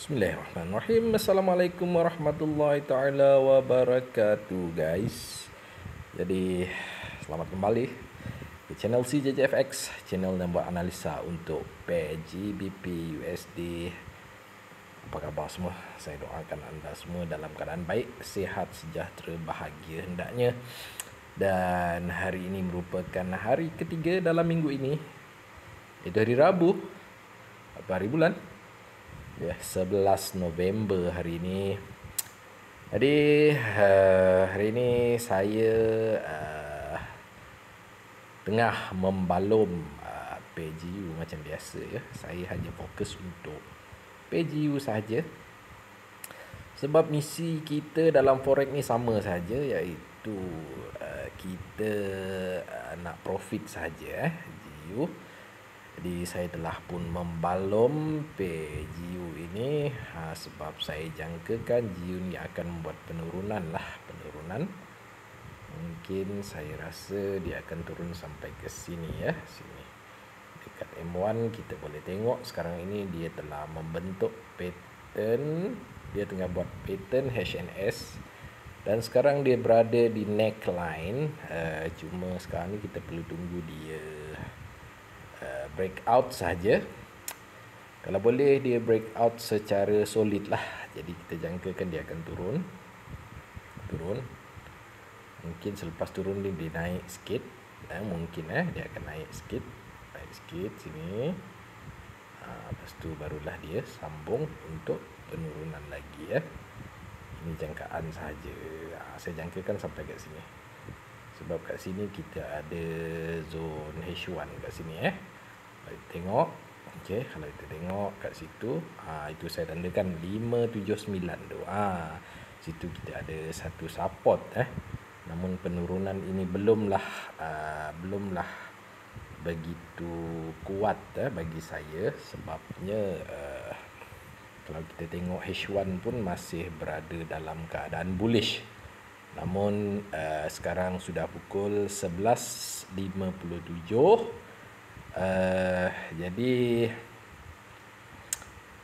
Bismillahirrahmanirrahim. Assalamualaikum warahmatullahi taala wabarakatuh, guys. Jadi selamat kembali di channel CJJFX, channel yang buat analisa untuk pair GBP USD. Apa khabar semua? Saya doakan anda semua dalam keadaan baik, sihat, sejahtera, bahagia hendaknya. Dan hari ini merupakan hari ketiga dalam minggu ini, iaitu hari Rabu. Apa hari bulan? Ya, 11 November hari ini. Jadi hari ini saya tengah membalum PGU macam biasa ya. Saya hanya fokus untuk PGU saja. Sebab misi kita dalam forex ni sama saja, iaitu kita nak profit saja GU. Jadi saya telah pun membalum PGU ini sebab saya jangkakan GU ni akan membuat penurunan. Mungkin saya rasa dia akan turun sampai ke sini ya, sini. Dekat M1 kita boleh tengok sekarang ini dia telah membentuk pattern, dia tengah buat pattern HNS dan sekarang dia berada di neckline. Cuma sekarang ni kita perlu tunggu dia breakout saja. Kalau boleh dia breakout secara solid lah. Jadi kita jangkakan dia akan turun. Mungkin selepas turun dia naik sikit. Mungkin dia akan naik sikit sini. Lepas tu barulah dia sambung untuk penurunan lagi ya. Ini jangkaan saja. Saya jangkakan sampai kat sini. Sebab kat sini kita ada zone H1 kat sini Kalau kita tengok, okey, kalau kita tengok kat situ, itu saya tandakan 579 tu. Situ kita ada satu support Namun penurunan ini belumlah begitu kuat bagi saya, sebabnya kalau kita tengok H1 pun masih berada dalam keadaan bullish. Namun sekarang sudah pukul 11.57.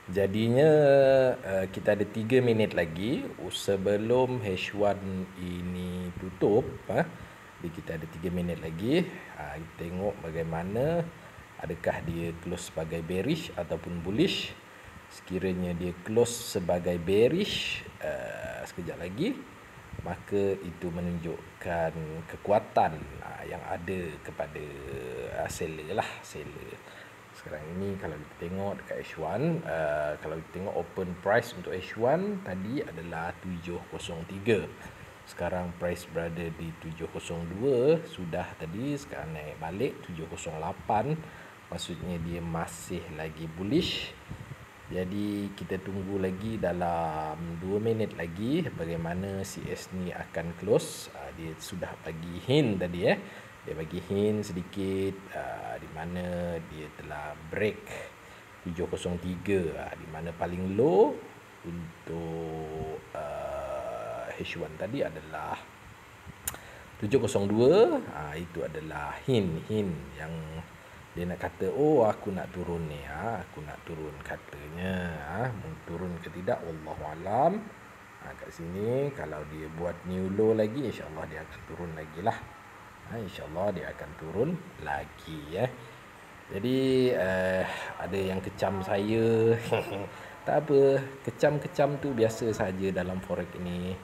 Jadinya kita ada 3 minit lagi sebelum H1 ini tutup. Jadi kita ada 3 minit lagi. Kita tengok bagaimana, adakah dia close sebagai bearish ataupun bullish. Sekiranya dia close sebagai bearish sekejap lagi, maka itu menunjukkan kekuatan yang ada kepada seller. Sekarang ini kalau kita tengok dekat H1, kalau kita tengok open price untuk H1 tadi adalah 703. Sekarang price berada di 702 sudah tadi, sekarang naik balik 708. Maksudnya dia masih lagi bullish. Jadi kita tunggu lagi dalam 2 minit lagi bagaimana CS ni akan close. Dia sudah bagi hint tadi Dia bagi hint sedikit di mana dia telah break 703, di mana paling low untuk H1 tadi adalah 702. Itu adalah hint yang dia nak kata, aku nak turun ni, aku nak turun katanya. Mau turun ke tidak, wallahualam. Kat sini kalau dia buat new low lagi, insya-Allah dia akan turun lagi lah. InsyaAllah dia akan turun lagi Jadi ada yang kecam saya. Tak apa, kecam-kecam tu biasa saja dalam forex ini.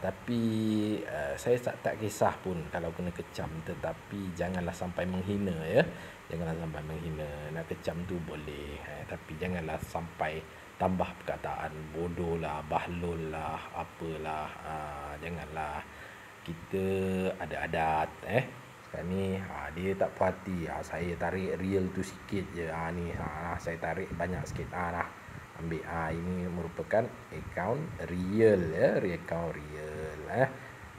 Tapi saya tak kisah pun kalau kena kecam, tetapi janganlah sampai menghina Janganlah sampai menghina. Nak kecam tu boleh, tapi janganlah sampai tambah perkataan bodoh lah, bahlul lah, apalah. Janganlah. Kita ada adat sekarang ni dia tak puas hati, saya tarik real tu sikit je, ni saya tarik banyak sikit, ambil. Ini merupakan account real account real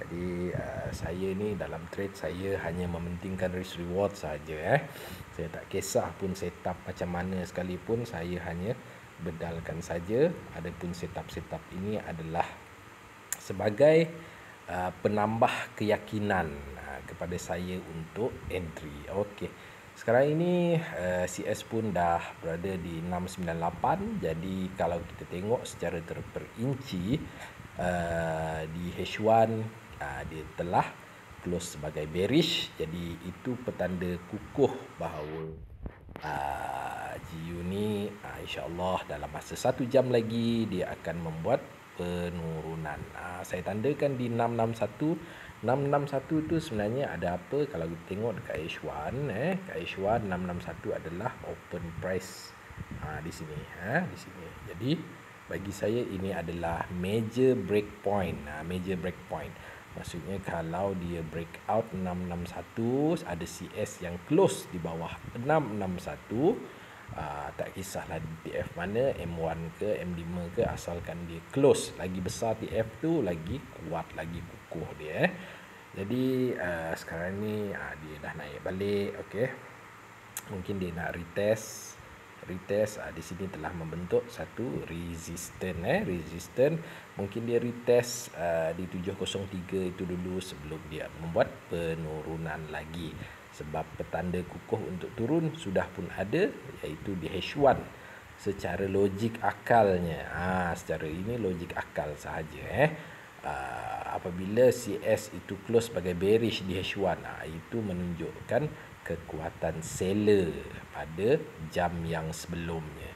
Jadi saya ni dalam trade saya hanya mementingkan risk reward saja Saya tak kisah pun setup macam mana sekalipun, saya hanya bedalkan saja. Adapun setup ini adalah sebagai penambah keyakinan kepada saya untuk entry. Okey. Sekarang ini CS pun dah berada di 698. Jadi kalau kita tengok secara terperinci di H1 dia telah close sebagai bearish. Jadi itu petanda kukuh bahawa GU ni insya-Allah dalam masa 1 jam lagi dia akan membuat penurunan. Saya tandakan di 661. 661 tu sebenarnya ada apa kalau kita tengok dekat H1 kat H1 661 adalah open price di sini di sini. Jadi bagi saya ini adalah major break point. Major break point maksudnya kalau dia breakout 661 ada CS yang close di bawah 661, tak kisahlah TF mana, M1 ke M5 ke, asalkan dia close lagi besar TF tu lagi kuat, lagi kukuh dia. Jadi sekarang ni dia dah naik balik. Okey, mungkin dia nak retest di sini telah membentuk satu resistance mungkin dia retest di 703 itu dulu sebelum dia membuat penurunan lagi, sebab petanda kukuh untuk turun sudah pun ada, iaitu di H1 secara logik akalnya. Secara ini logik akal sahaja apabila CS itu close sebagai bearish di H1 itu menunjukkan kekuatan seller pada jam yang sebelumnya.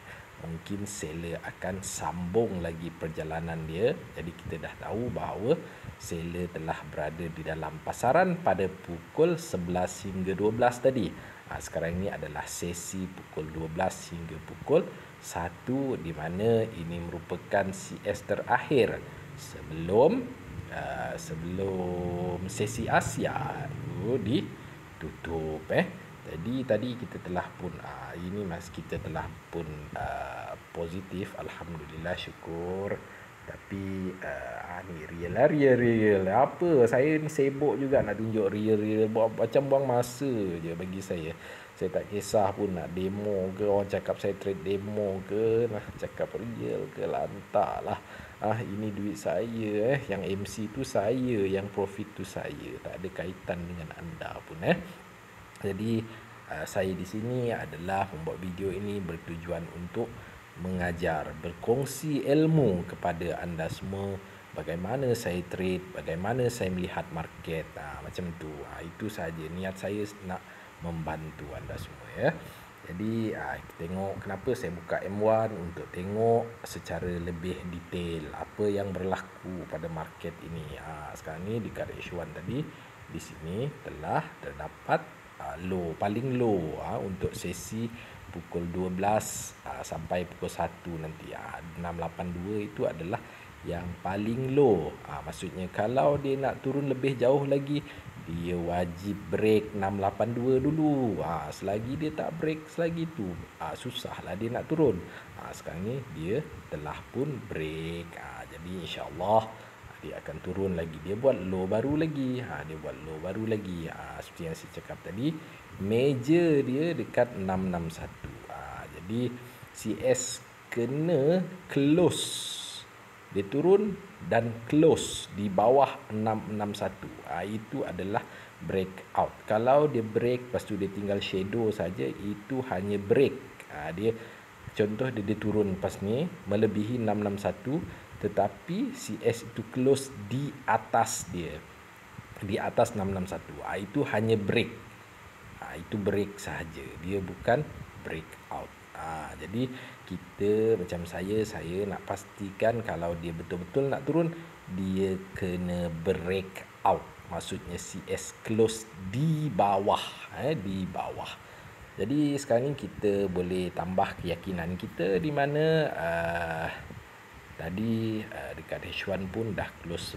Mungkin seller akan sambung lagi perjalanan dia. Jadi kita dah tahu bahawa seller telah berada di dalam pasaran pada pukul 11 hingga 12 tadi. Sekarang ini adalah sesi pukul 12 hingga pukul 1, di mana ini merupakan CS terakhir sebelum sesi Asia itu ditutup. Jadi tadi kita telah pun ini kita telah pun positif, alhamdulillah, syukur. Tapi ni real apa, saya ni sibuk juga nak tunjuk real macam buang masa je bagi saya. Saya tak kisah pun nak demo ke, orang cakap saya trade demo ke, nak cakap real ke, lantaklah. Ini duit saya yang MC tu saya, yang profit tu saya, tak ada kaitan dengan anda pun Jadi saya di sini adalah membuat video ini bertujuan untuk mengajar, berkongsi ilmu kepada anda semua, bagaimana saya trade, bagaimana saya melihat market, macam tu. Itu saja niat saya, nak membantu anda semua Jadi kita tengok kenapa saya buka M1 untuk tengok secara lebih detail apa yang berlaku pada market ini. Sekarang ni dekat H1 tadi, di sini telah terdapat low, paling low untuk sesi pukul 12 sampai pukul 1 nanti. 682 itu adalah yang paling low. Maksudnya kalau dia nak turun lebih jauh lagi, dia wajib break 682 dulu. Selagi dia tak break selagi tu, susahlah dia nak turun. Sekarang ni dia telah pun break. Jadi insya-Allah dia akan turun lagi. Dia buat low baru lagi. Seperti yang saya cakap tadi, major dia dekat 661. Jadi CS kena close, dia turun dan close di bawah 661. Itu adalah breakout. Kalau dia break lepas tu dia tinggal shadow saja, itu hanya break. Dia contoh dia turun lepas ni melebihi 661, tetapi CS itu close di atas dia, di atas 661. Itu hanya break. Itu break sahaja, dia bukan breakout. Jadi kita macam saya nak pastikan kalau dia betul-betul nak turun, dia kena breakout. Maksudnya CS close di bawah, di bawah. Jadi sekarang ni kita boleh tambah keyakinan kita, di mana tadi dekat H1 pun dah close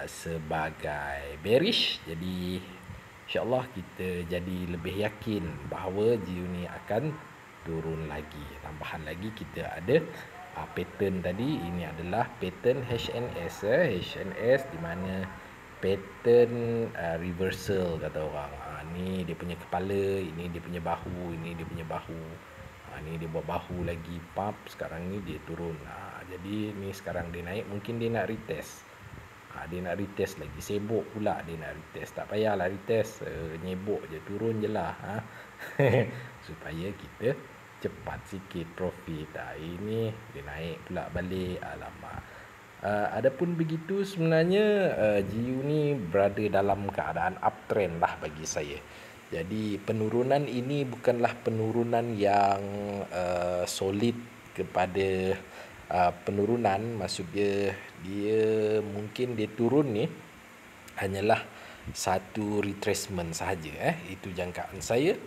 sebagai bearish. Jadi insya-Allah kita jadi lebih yakin bahawa GU ni akan turun lagi. Tambahan lagi kita ada pattern tadi. Ini adalah pattern HNS di mana pattern reversal kata orang. Ni dia punya kepala, ini dia punya bahu, ini dia punya bahu. Ni dia buat bahu lagi, sekarang ni dia turun. Jadi ni sekarang dia naik, mungkin dia nak retest. Dia nak retest lagi, sibuk pula dia nak retest. Tak payahlah retest, nyebok je, turun je lah. Supaya kita cepat sikit profit. Ini dia naik pula balik, alamak. Adapun begitu sebenarnya GU ni berada dalam keadaan uptrend lah bagi saya. Jadi penurunan ini bukanlah penurunan yang solid kepada penurunan. Maksudnya dia mungkin dia turun ni hanyalah satu retracement sahaja. Itu jangkaan saya,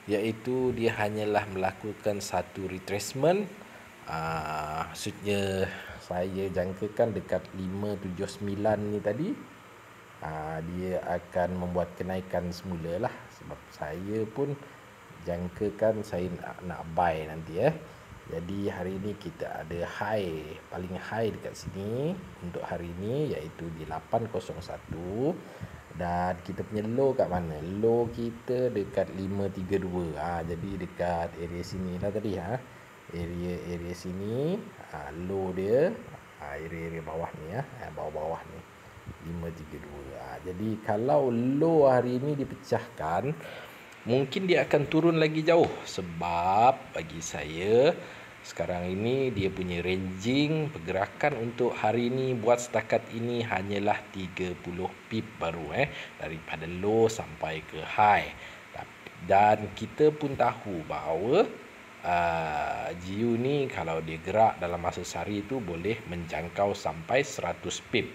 iaitu dia hanyalah melakukan satu retracement. Maksudnya saya jangkakan dekat 579 ni tadi, dia akan membuat kenaikan semula lah. Sebab saya pun jangkakan saya nak buy nanti. Jadi hari ni kita ada high, paling high dekat sini untuk hari ni, iaitu di 801. Dan kita punya low kat mana? Low kita dekat 532. Jadi dekat area sini lah tadi. Area sini, low dia, area bawah ni, bawah-bawah ni 532. Jadi kalau low hari ini dipecahkan, mungkin dia akan turun lagi jauh. Sebab bagi saya sekarang ini dia punya ranging pergerakan untuk hari ini buat setakat ini hanyalah 30 pip baru daripada low sampai ke high. Dan kita pun tahu bahawa GU ni kalau dia gerak dalam masa sehari itu boleh menjangkau sampai 100 pip.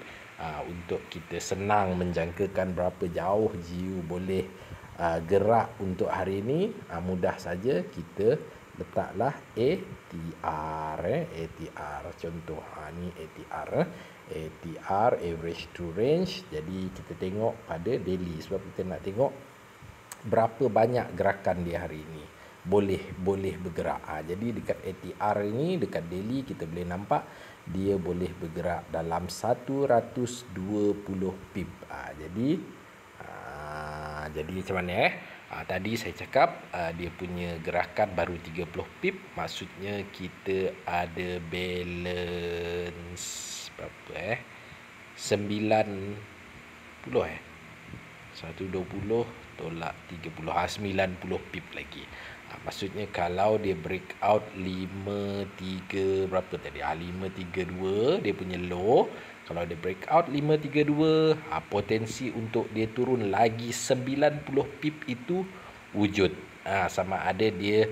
Untuk kita senang menjangkakan berapa jauh GU boleh gerak untuk hari ini, mudah saja kita letaklah ATR. ATR contoh, ni ATR. ATR, average to range. Jadi kita tengok pada daily, sebab kita nak tengok berapa banyak gerakan dia hari ini boleh bergerak. Jadi dekat ATR ini, dekat daily, kita boleh nampak dia boleh bergerak dalam 120 pip. Jadi macam mana tadi saya cakap dia punya gerakan baru 30 pip. Maksudnya kita ada balance berapa 90 120 tolak 30, 90 pip lagi. Maksudnya kalau dia breakout 53 berapa tadi, 532 dia punya low. Kalau dia breakout 532, potensi untuk dia turun lagi 90 pip itu wujud. Sama ada dia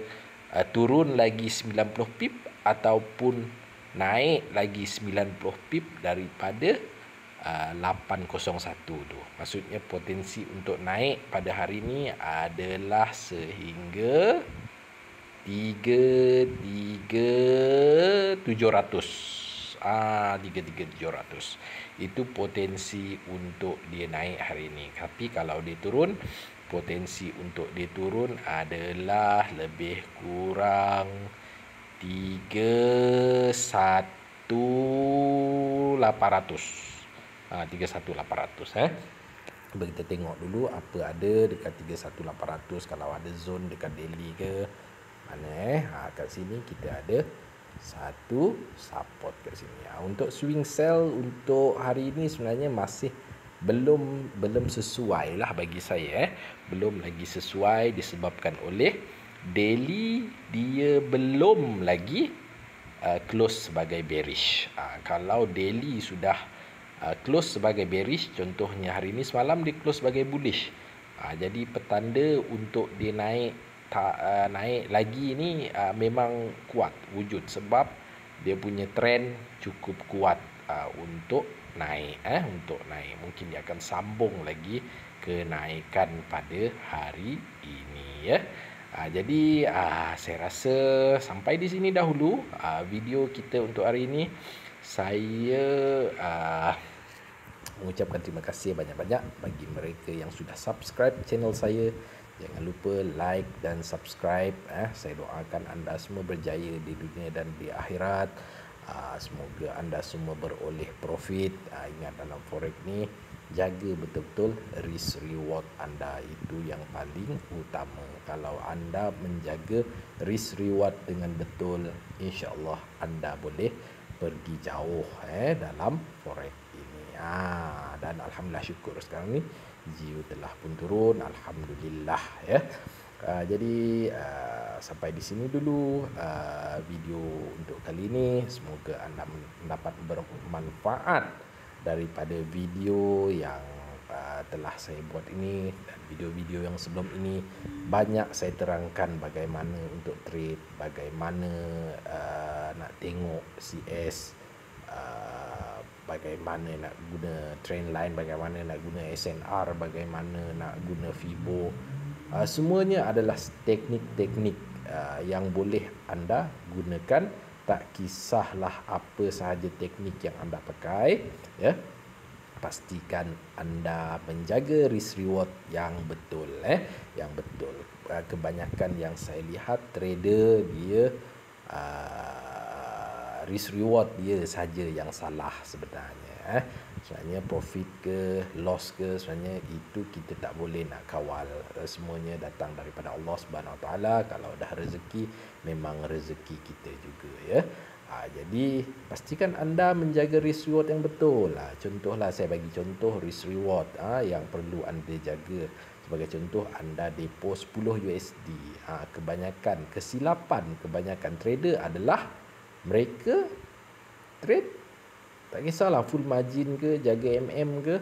turun lagi 90 pip ataupun naik lagi 90 pip daripada 801 tu. Maksudnya potensi untuk naik pada hari ini adalah sehingga 33,700. 33,700 itu potensi untuk dia naik hari ini. Tapi kalau dia turun, potensi untuk dia turun adalah lebih kurang 31,800. 31,800. Cuba kita tengok dulu apa ada dekat 31,800. Kalau ada zone dekat daily ke mana. Kat sini kita ada satu support kat sini. Untuk swing sell untuk hari ini sebenarnya masih belum sesuai lah bagi saya. Belum lagi sesuai disebabkan oleh daily dia belum lagi close sebagai bearish. Kalau daily sudah close sebagai bearish, contohnya hari ini semalam dia close sebagai bullish, jadi petanda untuk dia naik lagi ni memang kuat wujud, sebab dia punya trend cukup kuat untuk naik. Mungkin dia akan sambung lagi kenaikan pada hari ini Jadi saya rasa sampai di sini dahulu video kita untuk hari ini. Saya mengucapkan terima kasih banyak-banyak bagi mereka yang sudah subscribe channel saya. Jangan lupa like dan subscribe. Saya doakan anda semua berjaya di dunia dan di akhirat. Semoga anda semua beroleh profit. Ingat dalam forex ni, jaga betul-betul risk reward anda, itu yang paling utama. Kalau anda menjaga risk reward dengan betul, insya-Allah anda boleh pergi jauh dalam forex ini. Dan alhamdulillah syukur sekarang ni Jiu telah pun turun, alhamdulillah ya. Jadi sampai di sini dulu video untuk kali ini. Semoga anda mendapat bermanfaat daripada video yang telah saya buat ini, dan video-video yang sebelum ini banyak saya terangkan bagaimana untuk trade, bagaimana nak tengok CS, bagaimana nak guna trend line, bagaimana nak guna SNR, bagaimana nak guna Fibo. Semuanya adalah teknik-teknik yang boleh anda gunakan. Tak kisahlah apa sahaja teknik yang anda pakai, ya. Pastikan anda menjaga risk reward yang betul, yang betul. Kebanyakan yang saya lihat trader dia risk reward dia saja yang salah sebenarnya. Sebenarnya profit ke loss ke, sebenarnya itu kita tak boleh nak kawal. Semuanya datang daripada Allah Subhanahu Wa Taala. Kalau dah rezeki, memang rezeki kita juga, ya. Jadi pastikan anda menjaga risk reward yang betul. Contohlah, saya bagi contoh risk reward yang perlu anda jaga. Sebagai contoh, anda depo 10 USD. Kebanyakan kesilapan kebanyakan trader adalah mereka trade, tak kisahlah full margin ke, jaga MM ke,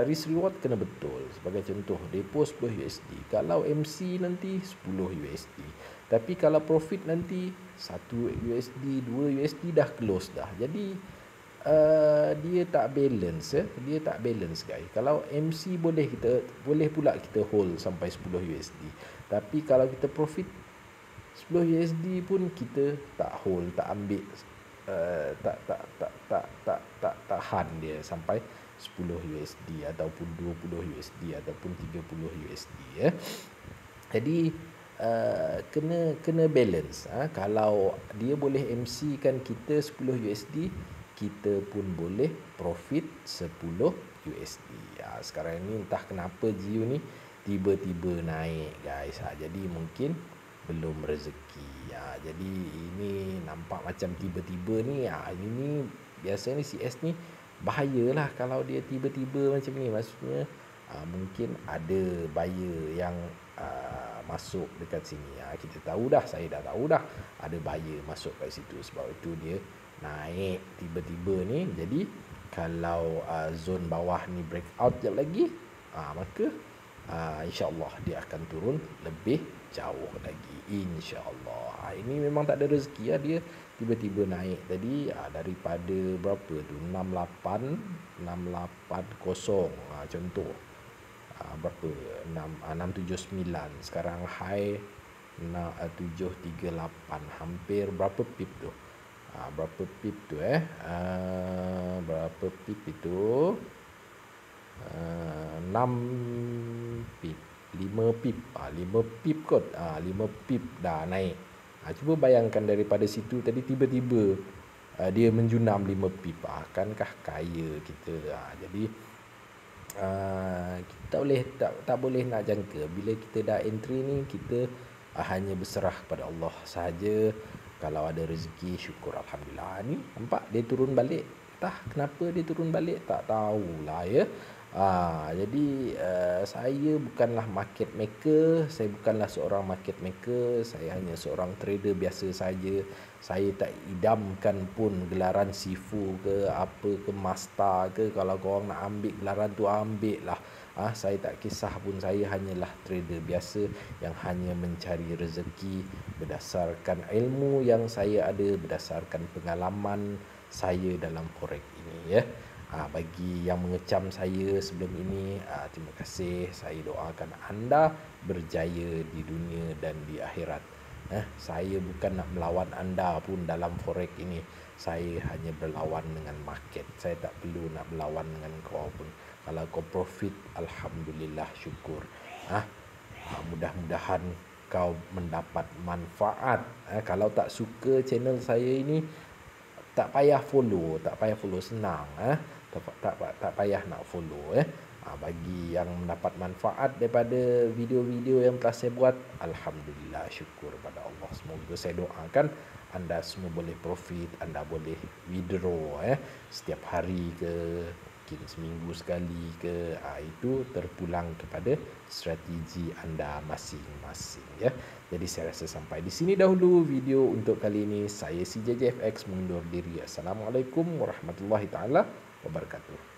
risk reward kena betul. Sebagai contoh, depo 10 USD. Kalau MC nanti 10 USD. Tapi kalau profit nanti 1 USD, 2 USD dah close dah. Jadi dia tak balance, ya. Dia tak balance, guys. Kalau MC boleh pula kita hold sampai 10 USD. Tapi kalau kita profit 10 USD pun kita tak hold, tak ambil, tak tahan dia sampai 10 USD ataupun 20 USD ataupun 30 USD, ya. Jadi kena balance. Kalau dia boleh MC kan kita 10 USD, kita pun boleh profit 10 USD. Sekarang ni entah kenapa Jiu ni tiba-tiba naik, guys. Jadi mungkin belum rezeki. Jadi ini nampak macam tiba-tiba ni. Ini biasa ni CS ni bahayalah kalau dia tiba-tiba macam ni. Maksudnya mungkin ada buyer yang masuk dekat sini. Kita tahu dah, saya dah tahu dah ada buyer masuk kat situ. Sebab itu dia naik tiba-tiba ni. Jadi kalau zone bawah ni breakout jap lagi, maka insya-Allah dia akan turun lebih jauh lagi, insya-Allah. Ini memang tak ada rezeki, dia tiba-tiba naik tadi daripada berapa tu, 680 contoh. Berapa, 679, sekarang high 738, hampir berapa pip tu, berapa pip tu, berapa pip itu, 6 pip, 5 pip, 5 pip kot, 5 pip dah naik. Cuba bayangkan daripada situ tadi tiba-tiba dia menjunam 5 pip, akankah kaya kita? Jadi kita tak boleh nak jangka. Bila kita dah entry ni, kita hanya berserah kepada Allah sahaja. Kalau ada rezeki, syukur, alhamdulillah. Ni nampak dia turun balik. Entah kenapa dia turun balik, tak tahulah, ya. Jadi saya bukanlah market maker, saya bukanlah seorang market maker, saya hanya seorang trader biasa saja. Saya tak idamkan pun gelaran Sifu ke apa ke Master ke. Kalau korang nak ambil gelaran tu, ambil lah. Saya tak kisah pun. Saya hanyalah trader biasa yang hanya mencari rezeki berdasarkan ilmu yang saya ada, berdasarkan pengalaman saya dalam forex ini, ya. Bagi yang mengecam saya sebelum ini, terima kasih. Saya doakan anda berjaya di dunia dan di akhirat. Saya bukan nak melawan anda pun dalam forex ini. Saya hanya berlawan dengan market. Saya tak perlu nak melawan dengan kau pun. Kalau kau profit, alhamdulillah, syukur. Mudah-mudahan kau mendapat manfaat. Kalau tak suka channel saya ini, tak payah follow, senang. Tak payah nak follow. Bagi yang mendapat manfaat daripada video-video yang telah saya buat, alhamdulillah, syukur pada Allah. Semoga saya doakan anda semua boleh profit, anda boleh withdraw setiap hari ke, mungkin seminggu sekali ke, itu terpulang kepada strategi anda masing-masing ya. Jadi saya rasa sampai di sini dahulu video untuk kali ini. Saya CJJFX mengundur diri. Assalamualaikum warahmatullahi taala wabarakatuh.